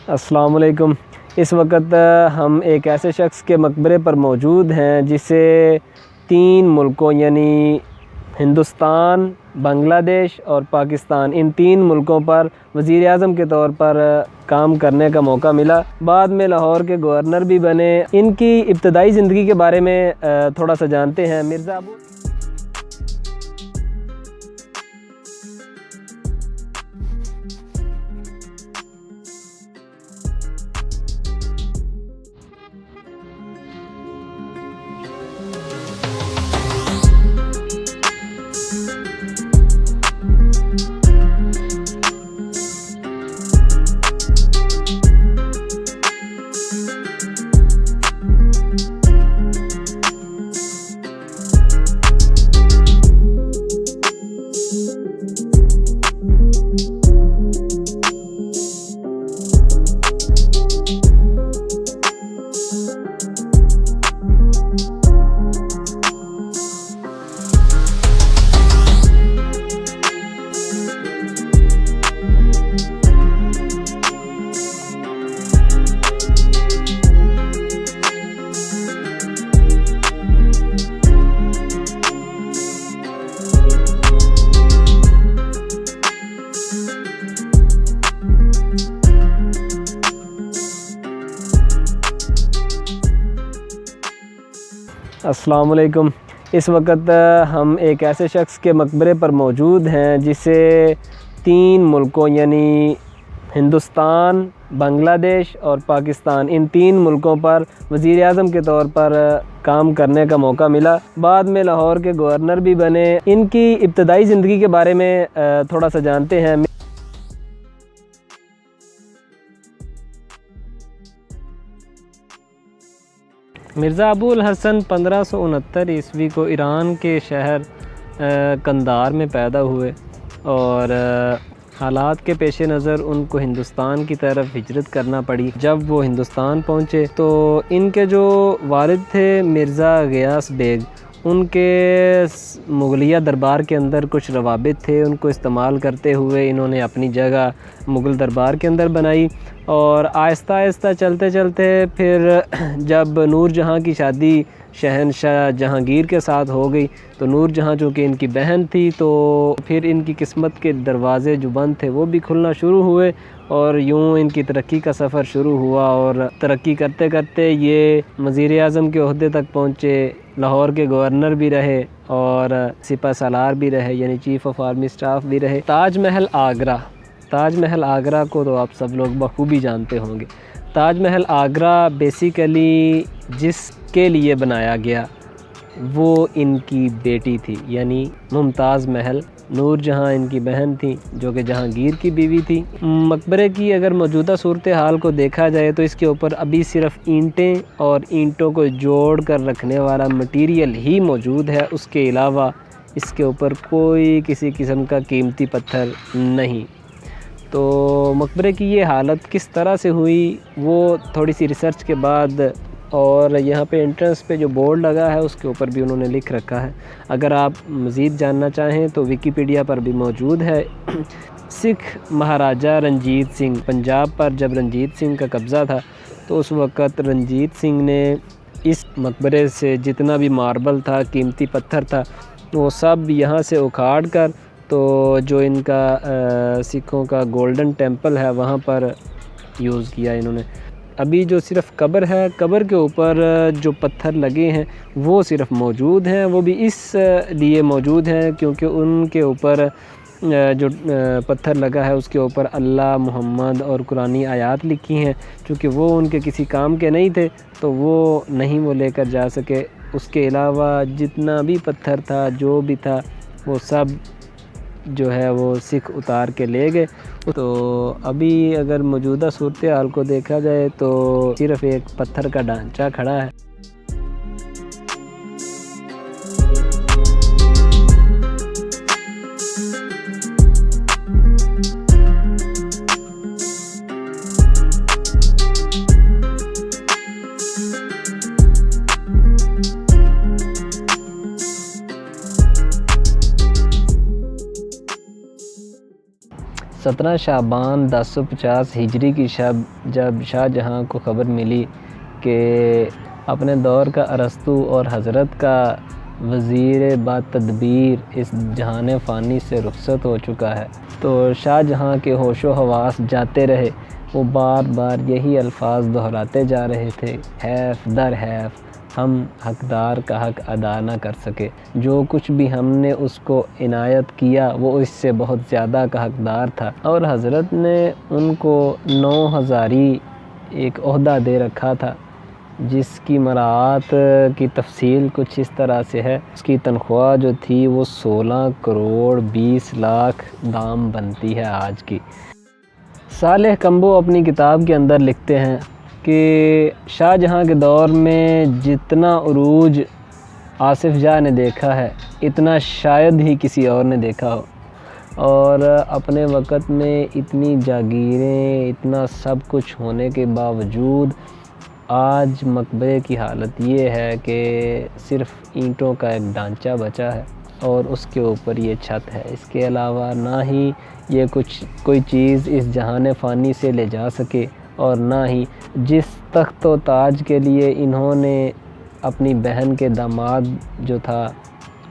السلام علیکم۔ اس وقت ہم ایک ایسے شخص کے مقبرے پر موجود ہیں جسے 3 ملکوں یعنی ہندوستان، بنگلہ دیش اور پاکستان، ان 3 ملکوں پر وزیر اعظم کے طور پر کام کرنے کا موقع ملا۔ بعد میں لاہور کے گورنر بھی بنے۔ ان کی ابتدائی زندگی کے بارے میں تھوڑا سا جانتے ہیں۔ مرزا ابو السلام علیکم۔ اس وقت ہم ایک ایسے شخص کے مقبرے پر موجود ہیں جسے 3 ملکوں یعنی ہندوستان، بنگلہ دیش اور پاکستان، ان 3 ملکوں پر وزیر اعظم کے طور پر کام کرنے کا موقع ملا۔ بعد میں لاہور کے گورنر بھی بنے۔ ان کی ابتدائی زندگی کے بارے میں تھوڑا سا جانتے ہیں۔ مرزا ابو الحسن 1569 عیسوی کو ایران کے شہر قندھار میں پیدا ہوئے اور حالات کے پیش نظر ان کو ہندوستان کی طرف ہجرت کرنا پڑی۔ جب وہ ہندوستان پہنچے تو ان کے جو والد تھے مرزا غیاث بیگ، ان کے مغلیہ دربار کے اندر کچھ روابط تھے، ان کو استعمال کرتے ہوئے انہوں نے اپنی جگہ مغل دربار کے اندر بنائی، اور آہستہ آہستہ چلتے چلتے پھر جب نور جہاں کی شادی شہنشاہ جہانگیر کے ساتھ ہو گئی تو نور جہاں چونکہ ان کی بہن تھی تو پھر ان کی قسمت کے دروازے جو بند تھے وہ بھی کھلنا شروع ہوئے، اور یوں ان کی ترقی کا سفر شروع ہوا، اور ترقی کرتے کرتے یہ وزیر اعظم کے عہدے تک پہنچے، لاہور کے گورنر بھی رہے اور سپہ سالار بھی رہے، یعنی چیف آف آرمی اسٹاف بھی رہے۔ تاج محل آگرہ کو تو آپ سب لوگ بخوبی جانتے ہوں گے۔ تاج محل آگرہ بیسیکلی جس کے لیے بنایا گیا وہ ان کی بیٹی تھی، یعنی ممتاز محل۔ نور جہاں ان کی بہن تھی جو کہ جہانگیر کی بیوی تھی۔ مقبرے کی اگر موجودہ صورتحال کو دیکھا جائے تو اس کے اوپر ابھی صرف اینٹیں اور اینٹوں کو جوڑ کر رکھنے والا مٹیریل ہی موجود ہے، اس کے علاوہ اس کے اوپر کوئی کسی قسم کا قیمتی پتھر نہیں۔ تو مقبرے کی یہ حالت کس طرح سے ہوئی وہ تھوڑی سی ریسرچ کے بعد، اور یہاں پہ انٹرنس پہ جو بورڈ لگا ہے اس کے اوپر بھی انہوں نے لکھ رکھا ہے۔ اگر آپ مزید جاننا چاہیں تو ویکیپیڈیا پر بھی موجود ہے۔ سکھ مہاراجہ رنجیت سنگھ، پنجاب پر جب رنجیت سنگھ کا قبضہ تھا تو اس وقت رنجیت سنگھ نے اس مقبرے سے جتنا بھی ماربل تھا، قیمتی پتھر تھا، وہ سب یہاں سے اکھاڑ کر تو جو ان کا سکھوں کا گولڈن ٹیمپل ہے وہاں پر یوز کیا انہوں نے۔ ابھی جو صرف قبر ہے، قبر کے اوپر جو پتھر لگے ہیں وہ صرف موجود ہیں، وہ بھی اس لیے موجود ہیں کیونکہ ان کے اوپر جو پتھر لگا ہے اس کے اوپر اللہ، محمد اور قرآنی آیات لکھی ہیں، چونکہ وہ ان کے کسی کام کے نہیں تھے تو وہ نہیں وہ لے کر جا سکے۔ اس کے علاوہ جتنا بھی پتھر تھا، جو بھی تھا، وہ سب جو ہے وہ سکھ اتار کے لے گئے۔ تو ابھی اگر موجودہ صورتحال کو دیکھا جائے تو صرف ایک پتھر کا ڈھانچہ کھڑا ہے۔ 17 شعبان 1050 ہجری کی شب جب شاہ جہاں کو خبر ملی کہ اپنے دور کا ارسطو اور حضرت کا وزیر با تدبیر اس جہان فانی سے رخصت ہو چکا ہے، تو شاہ جہاں کے ہوش و حواس جاتے رہے۔ وہ بار بار یہی الفاظ دہراتے جا رہے تھے، حیف در حیف ہم حقدار کا حق ادا نہ کر سکے، جو کچھ بھی ہم نے اس کو عنایت کیا وہ اس سے بہت زیادہ کا حقدار تھا، اور حضرت نے ان کو 9 ہزاری ایک عہدہ دے رکھا تھا، جس کی مراعات کی تفصیل کچھ اس طرح سے ہے۔ اس کی تنخواہ جو تھی وہ 16 کروڑ 20 لاکھ دام بنتی ہے آج کی۔ صالح کمبو اپنی کتاب کے اندر لکھتے ہیں کہ شاہ جہاں کے دور میں جتنا عروج آصف جاہ نے دیکھا ہے اتنا شاید ہی کسی اور نے دیکھا ہو، اور اپنے وقت میں اتنی جاگیریں، اتنا سب کچھ ہونے کے باوجود آج مقبرے کی حالت یہ ہے کہ صرف اینٹوں کا ایک ڈھانچہ بچا ہے اور اس کے اوپر یہ چھت ہے۔ اس کے علاوہ نہ ہی یہ کوئی چیز اس جہان فانی سے لے جا سکے، اور نہ ہی جس تخت و تاج کے لیے انہوں نے اپنی بہن کے داماد جو تھا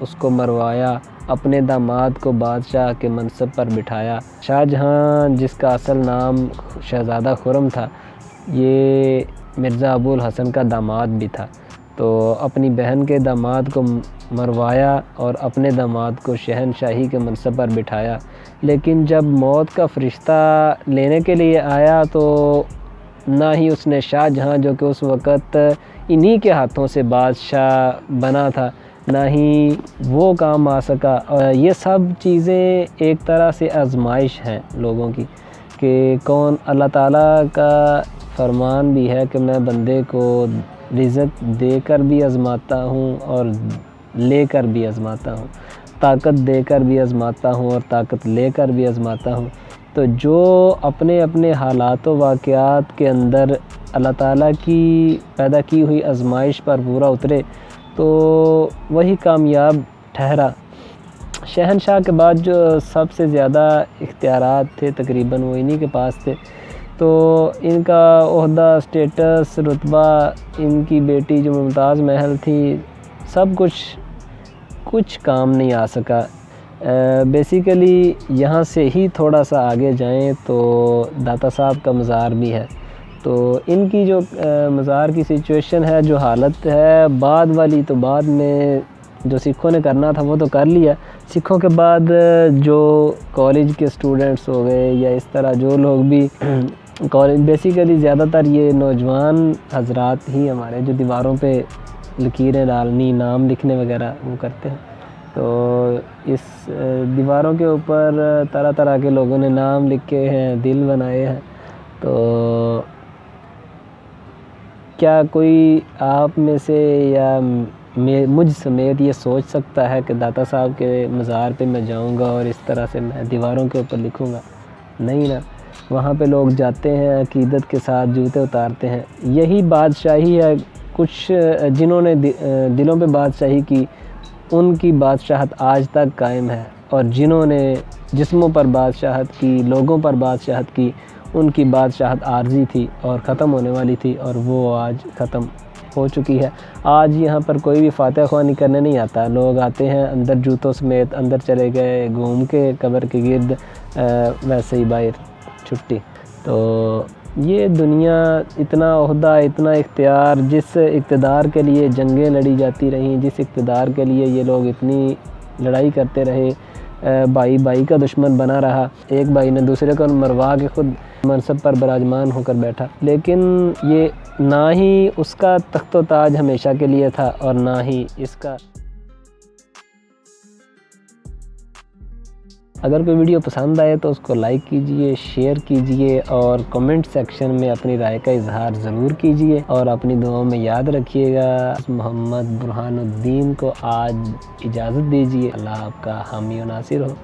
اس کو مروایا، اپنے داماد کو بادشاہ کے منصب پر بٹھایا۔ شاہ جہاں جس کا اصل نام شہزادہ خرم تھا، یہ مرزا ابو الحسن کا داماد بھی تھا، تو اپنی بہن کے داماد کو مروایا اور اپنے داماد کو شہنشاہی کے منصب پر بٹھایا، لیکن جب موت کا فرشتہ لینے کے لیے آیا تو نہ ہی اس نے شاہ جہاں جو کہ اس وقت انہی کے ہاتھوں سے بادشاہ بنا تھا، نہ ہی وہ کام آ سکا۔ اور یہ سب چیزیں ایک طرح سے آزمائش ہیں لوگوں کی، کہ کون اللہ تعالیٰ کا فرمان بھی ہے کہ میں بندے کو رزق دے کر بھی آزماتا ہوں اور لے کر بھی آزماتا ہوں، طاقت دے کر بھی آزماتا ہوں اور طاقت لے کر بھی آزماتا ہوں۔ تو جو اپنے اپنے حالات و واقعات کے اندر اللہ تعالیٰ کی پیدا کی ہوئی آزمائش پر پورا اترے تو وہی کامیاب ٹھہرا۔ شہنشاہ کے بعد جو سب سے زیادہ اختیارات تھے تقریباً وہ انہی کے پاس تھے، تو ان کا عہدہ، سٹیٹس، رتبہ، ان کی بیٹی جو ممتاز محل تھی، سب کچھ کام نہیں آ سکا۔ بیسیکلی یہاں سے ہی تھوڑا سا آگے جائیں تو داتا صاحب کا مزار بھی ہے، تو ان کی جو مزار کی سچویشن ہے، جو حالت ہے بعد والی، تو بعد میں جو سکھوں نے کرنا تھا وہ تو کر لیا۔ سکھوں کے بعد جو کالج کے اسٹوڈنٹس ہو گئے یا اس طرح جو لوگ بھی کالج، بیسیکلی زیادہ تر یہ نوجوان حضرات ہی ہمارے جو دیواروں پہ لکیریں ڈالنی، نام لکھنے وغیرہ وہ کرتے ہیں، تو اس دیواروں کے اوپر طرح طرح کے لوگوں نے نام لکھے ہیں، دل بنائے ہیں۔ تو کیا کوئی آپ میں سے یا مجھ سمیت یہ سوچ سکتا ہے کہ داتا صاحب کے مزار پہ میں جاؤں گا اور اس طرح سے میں دیواروں کے اوپر لکھوں گا؟ نہیں نا، وہاں پہ لوگ جاتے ہیں عقیدت کے ساتھ، جوتے اتارتے ہیں۔ یہی بادشاہی ہے، کچھ جنہوں نے دلوں پہ بادشاہی کی ان کی بادشاہت آج تک قائم ہے، اور جنہوں نے جسموں پر بادشاہت کی، لوگوں پر بادشاہت کی، ان کی بادشاہت عارضی تھی اور ختم ہونے والی تھی، اور وہ آج ختم ہو چکی ہے۔ آج یہاں پر کوئی بھی فاتح خوانی کرنے نہیں آتا، لوگ آتے ہیں اندر جوتوں سمیت، اندر چلے گئے گھوم کے قبر کے گرد، ویسے ہی باہر چھٹی۔ تو یہ دنیا، اتنا عہدہ، اتنا اختیار، جس اقتدار کے لیے جنگیں لڑی جاتی رہیں، جس اقتدار کے لیے یہ لوگ اتنی لڑائی کرتے رہے، بھائی بھائی کا دشمن بنا رہا، ایک بھائی نے دوسرے کو مروا کے خود منصب پر براجمان ہو کر بیٹھا، لیکن یہ نہ ہی اس کا تخت و تاج ہمیشہ کے لیے تھا اور نہ ہی اس کا۔ اگر کوئی ویڈیو پسند آئے تو اس کو لائک کیجئے، شیئر کیجئے اور کمنٹ سیکشن میں اپنی رائے کا اظہار ضرور کیجئے، اور اپنی دعاؤں میں یاد رکھیے گا۔ محمد برہان الدین کو آج اجازت دیجئے۔ اللہ آپ کا حامی و ناصر ہو۔